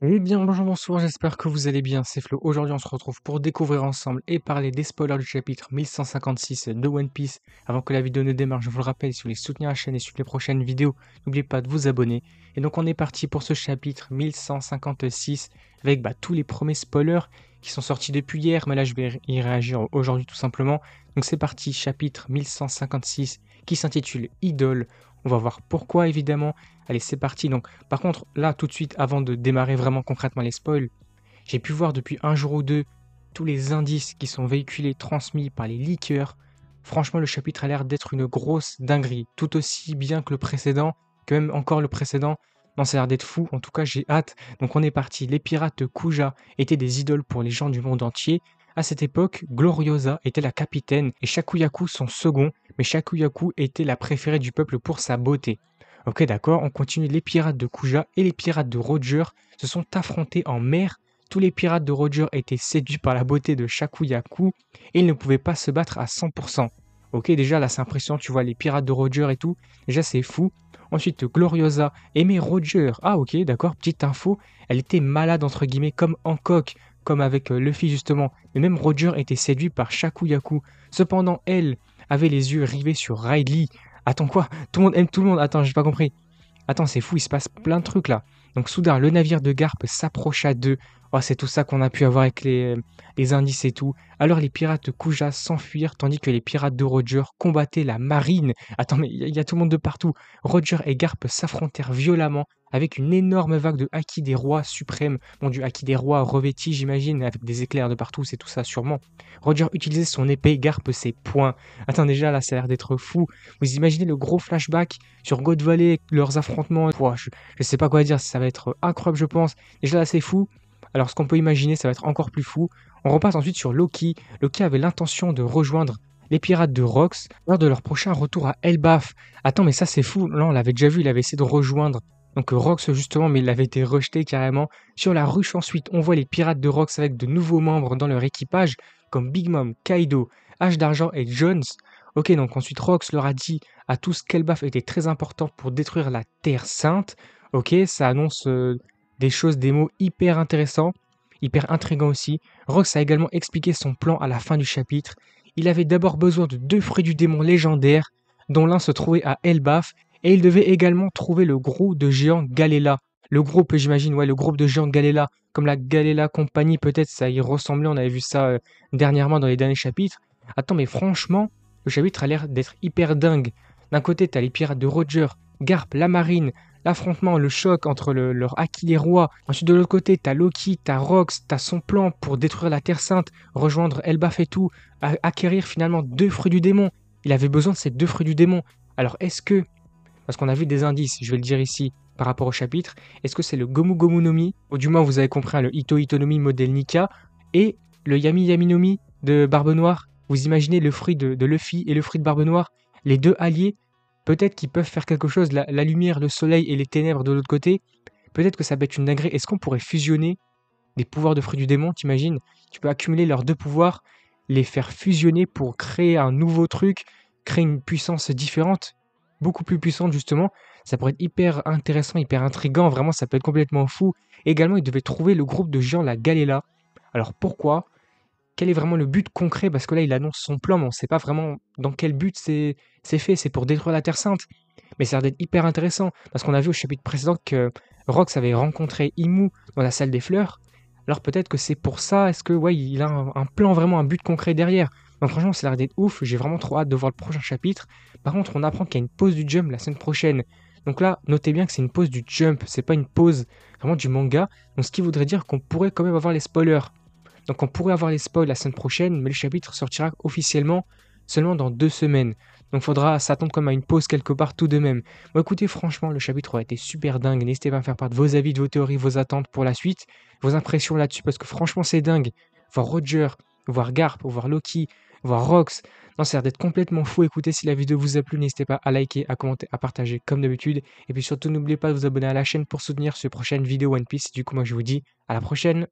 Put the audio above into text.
Eh bien, bonjour, bonsoir, j'espère que vous allez bien, c'est Flo. Aujourd'hui, on se retrouve pour découvrir ensemble et parler des spoilers du chapitre 1156 de One Piece. Avant que la vidéo ne démarre, je vous le rappelle, si vous voulez soutenir la chaîne et suivre les prochaines vidéos, n'oubliez pas de vous abonner. Et donc, on est parti pour ce chapitre 1156 avec tous les premiers spoilers qui sont sortis depuis hier, mais là, je vais y réagir aujourd'hui tout simplement. Donc, c'est parti, chapitre 1156 qui s'intitule Idole. On va voir pourquoi, évidemment. Allez, c'est parti. Donc, par contre, là, tout de suite, avant de démarrer vraiment concrètement les spoils, j'ai pu voir depuis un jour ou deux tous les indices qui sont véhiculés, transmis par les leakers. Franchement, le chapitre a l'air d'être une grosse dinguerie, tout aussi bien que le précédent, que même encore le précédent. Non, ça a l'air d'être fou. En tout cas, j'ai hâte. Donc, on est parti. Les pirates de Kuja étaient des idoles pour les gens du monde entier. À cette époque, Gloriosa était la capitaine et Shakuyaku son second, mais Shakuyaku était la préférée du peuple pour sa beauté. Ok, d'accord, on continue. Les pirates de Kuja et les pirates de Roger se sont affrontés en mer. Tous les pirates de Roger étaient séduits par la beauté de Shakuyaku et ils ne pouvaient pas se battre à 100%. Ok, déjà là c'est impressionnant, tu vois les pirates de Roger et tout, déjà c'est fou. Ensuite, Gloriosa aimait Roger. Ah ok, d'accord, petite info, elle était malade entre guillemets comme Hancock, comme avec Luffy justement. Mais même Roger était séduit par Shakuyaku. Cependant, elle avait les yeux rivés sur Riley. Attends quoi? Tout le monde aime tout le monde. Attends, j'ai pas compris. Attends, c'est fou, il se passe plein de trucs là. Donc soudain, le navire de Garp s'approcha d'eux. Oh, c'est tout ça qu'on a pu avoir avec les indices et tout. Alors les pirates de Kuja s'enfuirent tandis que les pirates de Roger combattaient la marine. Attends, mais il y a tout le monde de partout. Roger et Garp s'affrontèrent violemment avec une énorme vague de haki des rois suprêmes. Bon, du haki des rois revêtis, j'imagine, avec des éclairs de partout, c'est tout ça sûrement. Roger utilisait son épée, Garp ses poings. Attends, déjà là, ça a l'air d'être fou. Vous imaginez le gros flashback sur God Valley, leurs affrontements. Pouah, je sais pas quoi dire, ça va être incroyable, je pense. Déjà là, c'est fou. Alors, ce qu'on peut imaginer, ça va être encore plus fou. On repasse ensuite sur Loki. Loki avait l'intention de rejoindre les pirates de Rox lors de leur prochain retour à Elbaf. Attends, mais ça, c'est fou. Là, on l'avait déjà vu, il avait essayé de rejoindre. Donc Rox justement, mais il avait été rejeté carrément. Sur la ruche ensuite, on voit les pirates de Rox avec de nouveaux membres dans leur équipage, comme Big Mom, Kaido, H d'Argent et Jones. Ok, donc ensuite Rox leur a dit à tous qu'Elbaf était très important pour détruire la Terre Sainte. Ok, ça annonce des choses, des mots hyper intéressants, hyper intrigants aussi. Rox a également expliqué son plan à la fin du chapitre. Il avait d'abord besoin de deux fruits du démon légendaires, dont l'un se trouvait à Elbaf, et il devait également trouver le groupe de géants Galela. Le groupe, j'imagine, ouais, le groupe de géants Galela, comme la Galela Company, peut-être ça y ressemblait, on avait vu ça dernièrement dans les derniers chapitres. Attends, mais franchement, le chapitre a l'air d'être hyper dingue. D'un côté, t'as les pirates de Roger, Garp, la marine, l'affrontement, le choc entre leur Haki des rois. Ensuite, de l'autre côté, t'as Loki, t'as Rox, t'as son plan pour détruire la Terre Sainte, rejoindre Elbaf et tout, acquérir finalement deux fruits du démon. Il avait besoin de ces deux fruits du démon. Alors, est-ce que, parce qu'on a vu des indices, je vais le dire ici, par rapport au chapitre, est-ce que c'est le Gomu Gomu no Mi, ou du moins vous avez compris, hein, le Ito Ito no Mi modèle Nika, et le Yami Yami no Mi de Barbe Noire? Vous imaginez le fruit de Luffy et le fruit de Barbe Noire, les deux alliés, peut-être qu'ils peuvent faire quelque chose, la lumière, le soleil et les ténèbres de l'autre côté, peut-être que ça peut être une dinguerie. Est-ce qu'on pourrait fusionner des pouvoirs de fruits du démon, t'imagines? Tu peux accumuler leurs deux pouvoirs, les faire fusionner pour créer un nouveau truc, créer une puissance différente, beaucoup plus puissante justement. Ça pourrait être hyper intéressant, hyper intriguant, vraiment ça peut être complètement fou. Également, ils devaient trouver le groupe de géants, la Galela. Alors pourquoi? Quel est vraiment le but concret? Parce que là, il annonce son plan, mais on ne sait pas vraiment dans quel but c'est fait. C'est pour détruire la Terre Sainte. Mais ça a l'air d'être hyper intéressant, parce qu'on a vu au chapitre précédent que Rox avait rencontré Imu dans la salle des fleurs. Alors peut-être que c'est pour ça, est-ce que ouais, il a un plan, vraiment un but concret derrière? Donc franchement, ça a l'air d'être ouf, j'ai vraiment trop hâte de voir le prochain chapitre. Par contre, on apprend qu'il y a une pause du Jump la semaine prochaine. Donc là, notez bien que c'est une pause du Jump, c'est pas une pause vraiment du manga. Donc ce qui voudrait dire qu'on pourrait quand même avoir les spoilers. Donc on pourrait avoir les spoils la semaine prochaine, mais le chapitre sortira officiellement seulement dans 2 semaines. Donc faudra s'attendre comme à une pause quelque part tout de même. Bon écoutez, franchement, le chapitre aurait été super dingue. N'hésitez pas à me faire part de vos avis, de vos théories, vos attentes pour la suite, vos impressions là-dessus, parce que franchement c'est dingue. Voir Roger, voir Garp, voir Loki, voir Rox. Non, ça a l'air d'être complètement fou. Écoutez, si la vidéo vous a plu, n'hésitez pas à liker, à commenter, à partager comme d'habitude. Et puis surtout, n'oubliez pas de vous abonner à la chaîne pour soutenir ces prochaines vidéos One Piece. Du coup, moi je vous dis à la prochaine.